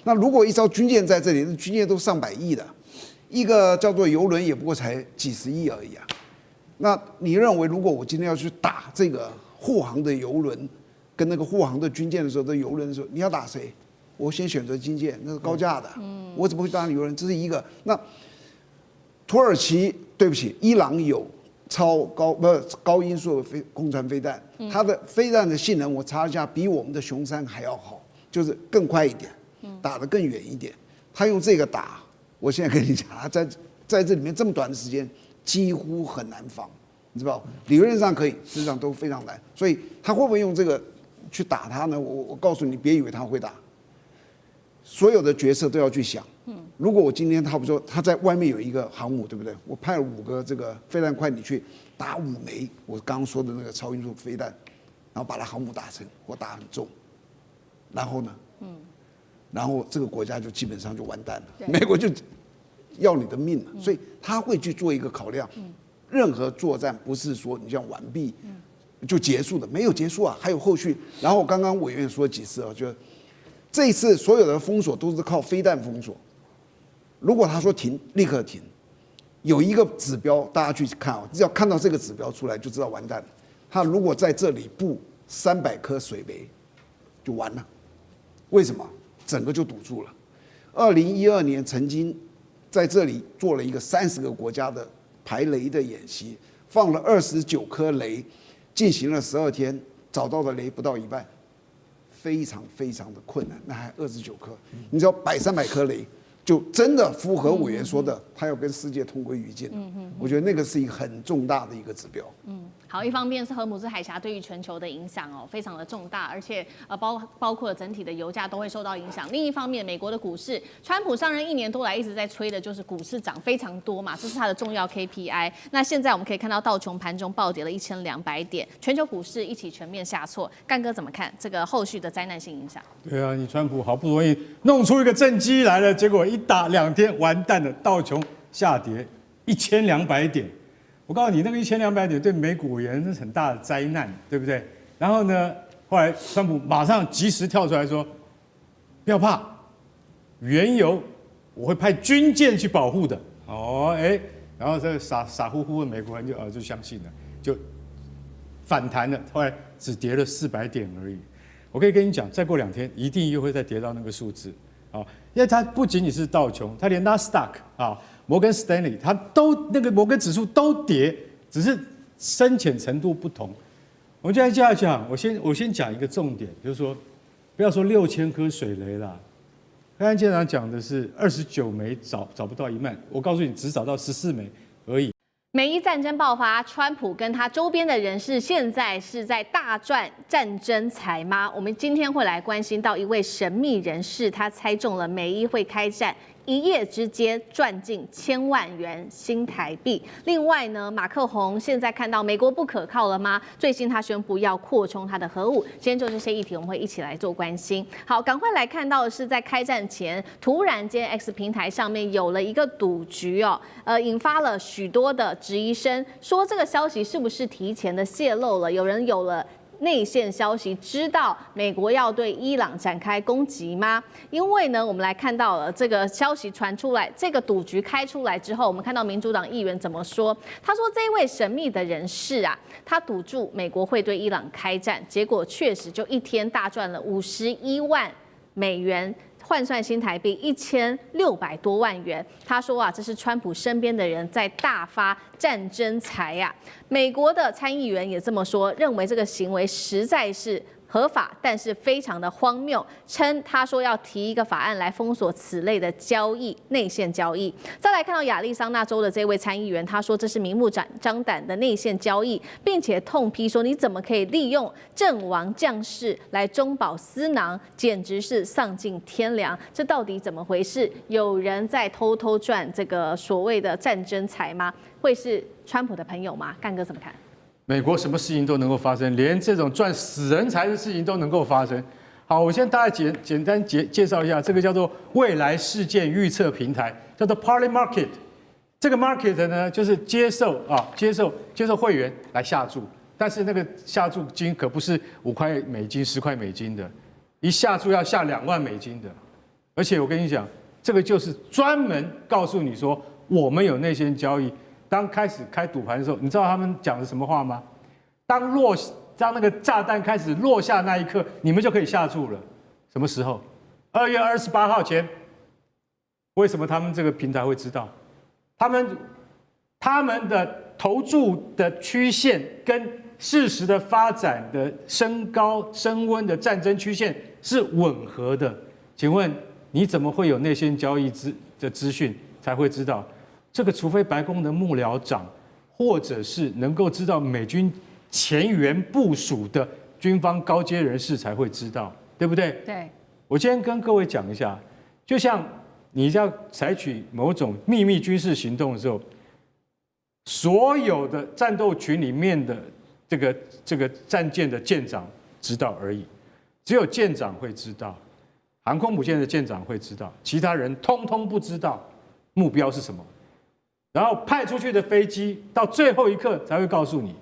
那如果一艘军舰在这里，那军舰都上百亿的，一个叫做油轮也不过才几十亿而已啊。那你认为，如果我今天要去打这个护航的油轮，跟那个护航的军舰的时候，这油轮的时候，你要打谁？我先选择军舰，那是高价的，我怎么会打油轮？这是一个。那土耳其，对不起，伊朗有高音速的空传飞弹，它的飞弹的性能我查了一下，比我们的雄三还要好，就是更快一点。打得更远一点，他用这个打，我现在跟你讲，他在这里面这么短的时间，几乎很难防，你知道？理论上可以，实际上都非常难。所以他会不会用这个去打他呢？我告诉你，别以为他会打，所有的角色都要去想。如果我今天他不说他在外面有一个航母，对不对？我派了5个这个飞弹快艇去打5枚我刚刚说的那个超音速飞弹，然后把它航母打沉或打很重，然后呢，然后这个国家就基本上就完蛋了，美国就要你的命了，所以他会去做一个考量。任何作战不是说你这样完毕就结束的，没有结束啊，还有后续。然后刚刚委员说几次啊，就这一次所有的封锁都是靠飞弹封锁。如果他说停，立刻停。有一个指标，大家去看啊，只要看到这个指标出来，就知道完蛋了。他如果在这里布300颗水雷，就完了。为什么？整个就堵住了。2012年曾经在这里做了一个30个国家的排雷的演习，放了29颗雷，进行了12天，找到的雷不到1半，非常非常的困难。那还29颗，你只要摆300颗雷，就真的符合委员说的，他要跟世界同归于尽了。我觉得那个是一个很重大的一个指标。好，一方面是荷姆斯海峡对于全球的影响哦，非常的重大，而且包括整体的油价都会受到影响。另一方面，美国的股市，川普上任1年多来一直在吹的就是股市涨非常多嘛，这是他的重要 KPI。那现在我们可以看到道琼盘中暴跌了1200点，全球股市一起全面下挫。干哥怎么看这个后续的灾难性影响？对啊，你川普好不容易弄出一个政绩来了，结果一打2天完蛋了，道琼下跌1200点。我告诉你，那个1200点对美股而言是很大的灾难，对不对？然后呢，后来川普马上及时跳出来说：“不要怕，原油我会派军舰去保护的。”然后这个傻乎乎的美国人就相信了，就反弹了。后来只跌了400点而已。我可以跟你讲，再过2天一定又会再跌到那个数字啊，因为它不仅仅是道琼，它连纳斯达克啊。摩根士丹利，它都那个摩根指数都跌，只是深浅程度不同。我们就来这样讲，我先讲一个重点，就是说，不要说6000颗水雷啦，刚才舰长讲的是29枚找不到1万，我告诉你，只找到14枚而已。美伊战争爆发，川普跟他周边的人士现在是在大赚战争财吗？我们今天会来关心到一位神秘人士，他猜中了美伊会开战。1夜之间赚进1000万元新台币。另外呢，马克宏现在看到美国不可靠了吗？最新他宣布要扩充他的核武。今天就这些议题，我们会一起来做关心。好，赶快来看到的是在开战前，突然间 X 平台上面有了一个赌局哦，引发了许多的质疑声，说这个消息是不是提前的泄露了？有人有了内线消息，知道美国要对伊朗展开攻击吗？因为呢，我们来看到了这个消息传出来，这个赌局开出来之后，我们看到民主党议员怎么说？他说这一位神秘的人士啊，他赌注美国会对伊朗开战，结果确实就一天大赚了51万美元。换算新台币1600多万元，他说啊，这是川普身边的人在大发战争财啊。美国的参议员也这么说，认为这个行为实在是合法，但是非常的荒谬，称他说要提一个法案来封锁此类的交易，内线交易。再来看到亚利桑那州的这位参议员，他说这是明目张胆的内线交易，并且痛批说你怎么可以利用阵亡将士来中饱私囊，简直是丧尽天良。这到底怎么回事？有人在偷偷赚这个所谓的战争财吗？会是川普的朋友吗？干哥怎么看？美国什么事情都能够发生，连这种赚死人财的事情都能够发生。好，我先大概简单介绍一下，这个叫做未来事件预测平台，叫做 Parley Market。这个 market 呢，就是接受会员来下注，但是那个下注金可不是5块美金、10块美金的，一下注要下2万美金的。而且我跟你讲，这个就是专门告诉你说，我们有内线交易。当开始开赌盘的时候，你知道他们讲的什么话吗？当那个炸弹开始落下那一刻，你们就可以下注了。什么时候？2月28号前。为什么他们这个平台会知道？他们的投注的曲线跟事实的发展的升高升温的战争曲线是吻合的。请问你怎么会有内线交易的资讯才会知道？这个除非白宫的幕僚长，或者是能够知道美军前沿部署的军方高阶人士才会知道，对不对？对。我今天跟各位讲一下，就像你要采取某种秘密军事行动的时候，所有的战斗群里面的这个战舰的舰长知道而已，只有舰长会知道，航空母舰的舰长会知道，其他人通通不知道目标是什么。然后派出去的飞机到最后一刻才会告诉你。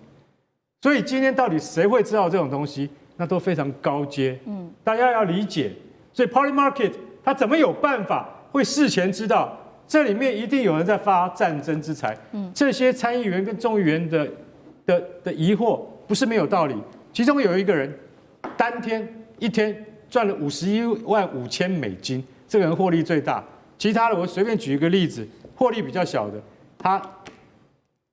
所以今天到底谁会知道这种东西？那都非常高阶，大家要理解。所以 Poly Market 它怎么有办法会事前知道？这里面一定有人在发战争之财。这些参议员跟众议员的疑惑不是没有道理。其中有一个人单天一天赚了51.5万，这个人获利最大。其他的我随便举一个例子，获利比较小的，他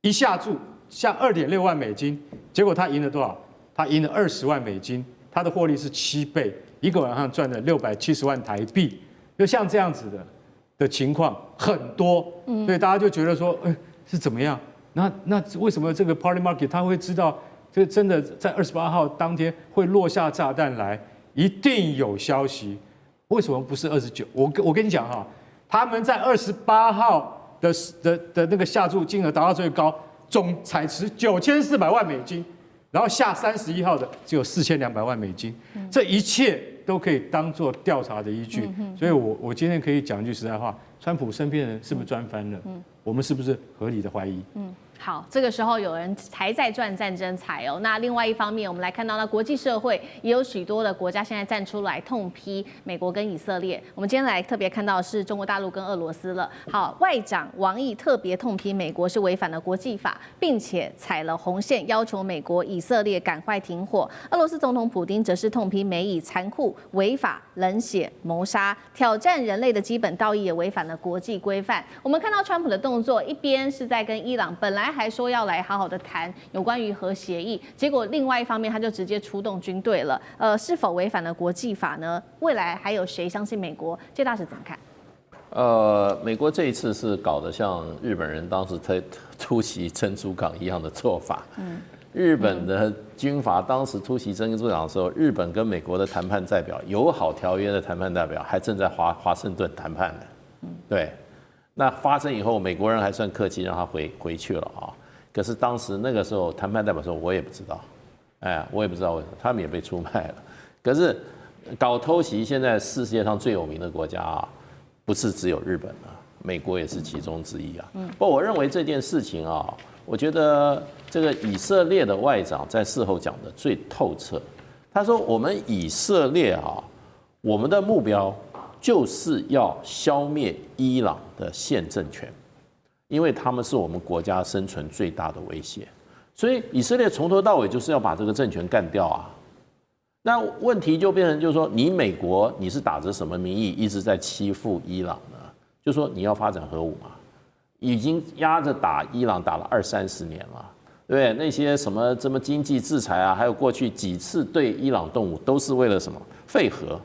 一下注下2.6万美金，结果他赢了多少？他赢了20万美金，他的获利是7倍，一个晚上赚了670万台币。就像这样子的情况很多，所以大家就觉得说，是怎么样？那为什么这个 Poly Market 他会知道，这个真的在28号当天会落下炸弹来？一定有消息。为什么不是29？我跟你讲哈，他们在28号的那个下注金额达到最高，总采持9400万美金，然后下31号的只有4200万美金，这一切都可以当做调查的依据。所以我今天可以讲一句实在话，川普身边的人是不是赚翻了？我们是不是合理的怀疑？好，这个时候有人还在赚战争财哦。那另外一方面，我们来看到，那国际社会也有许多的国家现在站出来痛批美国跟以色列。我们今天来特别看到的是中国大陆跟俄罗斯了。好，外长王毅特别痛批美国是违反了国际法，并且踩了红线，要求美国、以色列赶快停火。俄罗斯总统普丁则是痛批美以残酷、违法、冷血、谋杀，挑战人类的基本道义，也违反了国际规范。我们看到川普的动作，一边是在跟伊朗本来还说要来好好的谈有关于核协议，结果另外一方面他就直接出动军队了。是否违反了国际法呢？未来还有谁相信美国？谢大使怎么看？美国这一次是搞得像日本人当时突袭珍珠港一样的做法。日本的军阀当时突袭珍珠港的时候，日本跟美国的谈判代表，友好条约的谈判代表还正在华盛顿谈判呢。对，那发生以后，美国人还算客气，让他回去了啊。可是当时那个时候，谈判代表说，我也不知道，我也不知道为什么，他们也被出卖了。可是搞偷袭，现在世界上最有名的国家啊，不是只有日本啊，美国也是其中之一啊。不过我认为这件事情啊，我觉得这个以色列的外长在事后讲的最透彻。他说，我们以色列啊，我们的目标就是要消灭伊朗的现政权。因为他们是我们国家生存最大的威胁，所以以色列从头到尾就是要把这个政权干掉啊。那问题就变成就是说，你美国你是打着什么名义一直在欺负伊朗呢？就说你要发展核武嘛，已经压着打伊朗打了20-30年了，对不对？那些什么经济制裁啊，还有过去几次对伊朗动武，都是为了什么？废核。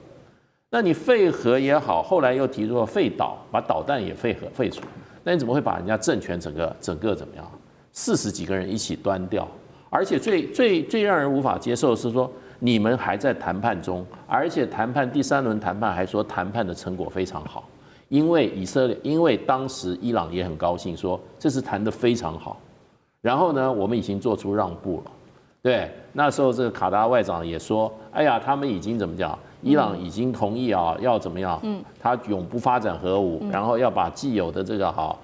那你废核也好，后来又提出了废导，把导弹也废除。那你怎么会把人家政权整个怎么样？40几个人一起端掉，而且最让人无法接受的是说，你们还在谈判中，而且谈判第3轮谈判还说谈判的成果非常好，因为当时伊朗也很高兴说这次谈得非常好，然后呢，我们已经做出让步了，对，那时候这个卡达外长也说，哎呀，他们已经怎么讲？伊朗已经同意啊，要怎么样？他永不发展核武，然后要把既有的这个核，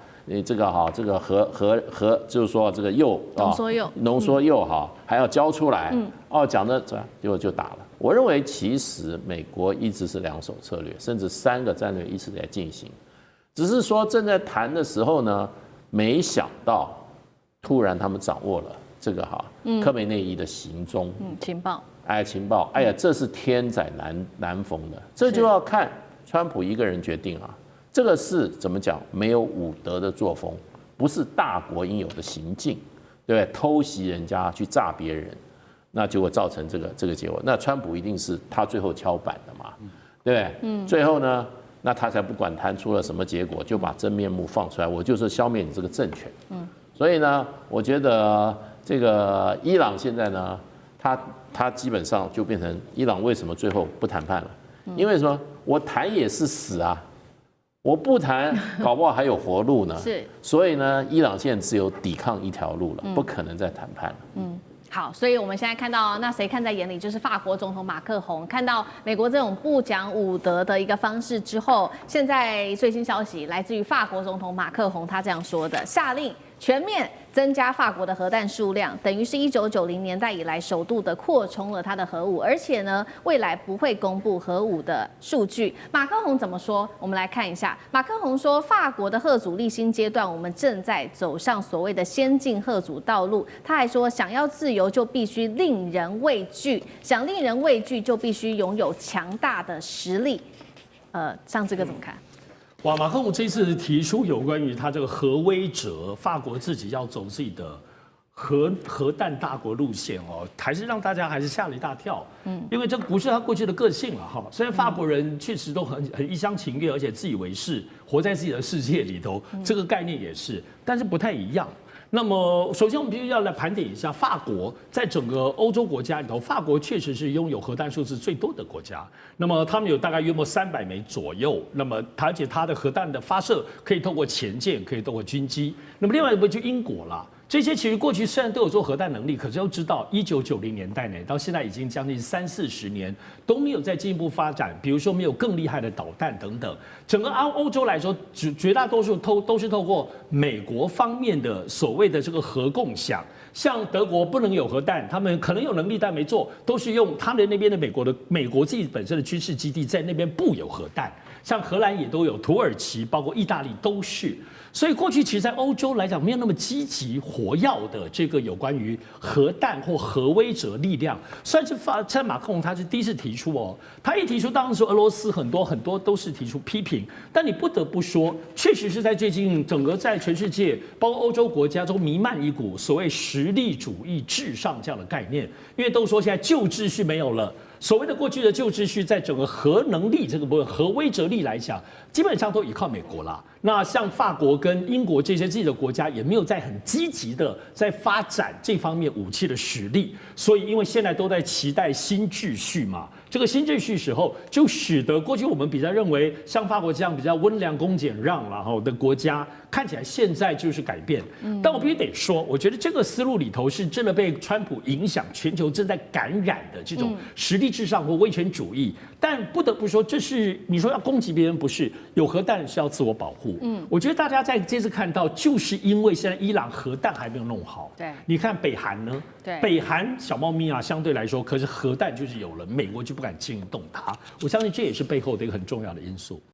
就是说这个浓缩铀哈，还要交出来。讲的结果就打了。我认为其实美国一直是2手策略，甚至3个战略一直在进行，只是说正在谈的时候呢，没想到突然他们掌握了这个科梅内伊的行踪，情报。情报，这是天载难逢的，这就要看川普一个人决定啊。这个是怎么讲？没有武德的作风，不是大国应有的行径，对不对？偷袭人家去炸别人，那就会造成这个结果。那川普一定是他最后敲板的嘛，对不对？最后呢，那他才不管谈出了什么结果，就把真面目放出来，我就是消灭你这个政权。所以呢，我觉得这个伊朗现在呢，他基本上就变成伊朗为什么最后不谈判了？因为什么？我谈也是死啊，我不谈，搞不好还有活路呢。是，所以呢，伊朗现在只有抵抗一条路了，不可能再谈判了。好，所以我们现在看到，那谁看在眼里，就是法国总统马克宏看到美国这种不讲武德的一个方式之后，现在最新消息来自于法国总统马克宏，他这样说的：下令全面增加法国的核弹数量，等于是1990年代以来首度的扩充了他的核武，而且呢，未来不会公布核武的数据。马克宏怎么说？我们来看一下。马克宏说，法国的核主力新阶段，我们正在走上所谓的先进核主道路。他还说，想要自由就必须令人畏惧，想令人畏惧就必须拥有强大的实力。像这个怎么看？哇，马克宏这次提出有关于他这个核威慑，法国自己要走自己的核弹大国路线哦，还是让大家还是吓了一大跳。因为这不是他过去的个性了哈。虽然法国人确实都很一厢情愿，而且自以为是，活在自己的世界里头，这个概念也是，但是不太一样。那么，首先我们必须要来盘点一下，法国在整个欧洲国家里头，法国确实是拥有核弹数字最多的国家。那么他们有大概约莫300枚左右。那么，而且它的核弹的发射可以透过潜舰，可以透过军机。那么另外一个就英国啦。这些其实过去虽然都有做核弹能力，可是要知道1990年代呢，到现在已经将近30-40年都没有再进一步发展，比如说没有更厉害的导弹等等。整个欧洲来说，绝大多数都是透过美国方面的所谓的这个核共享。像德国不能有核弹，他们可能有能力但没做，都是用他们那边的美国自己本身的军事基地在那边布有核弹。像荷兰也都有，土耳其包括意大利都是。所以过去其实，在欧洲来讲，没有那么积极活跃的这个有关于核弹或核威慑力量，算是在马克宏他是第一次提出哦。他一提出，当时俄罗斯很多都是提出批评，但你不得不说，确实是在最近整个在全世界，包括欧洲国家中弥漫一股所谓实力主义至上这样的概念，因为都说现在旧秩序没有了。所谓的过去的旧秩序，在整个核能力这个部分、核威慑力来讲，基本上都依靠美国啦。那像法国跟英国这些自己的国家，也没有在很积极的在发展这方面武器的实力。所以，因为现在都在期待新秩序嘛，这个新秩序时候，就使得过去我们比较认为像法国这样比较温良恭俭让然后的国家，看起来现在就是改变。但我必须得说，我觉得这个思路里头是真的被川普影响，全球正在感染的这种实力至上或威权主义。但不得不说，这是你说要攻击别人，不是有核弹是要自我保护。我觉得大家在这次看到，就是因为现在伊朗核弹还没有弄好。对，你看北韩呢？对，北韩小猫咪啊，相对来说，可是核弹就是有了，美国就不敢轻易动它。我相信这也是背后的一个很重要的因素。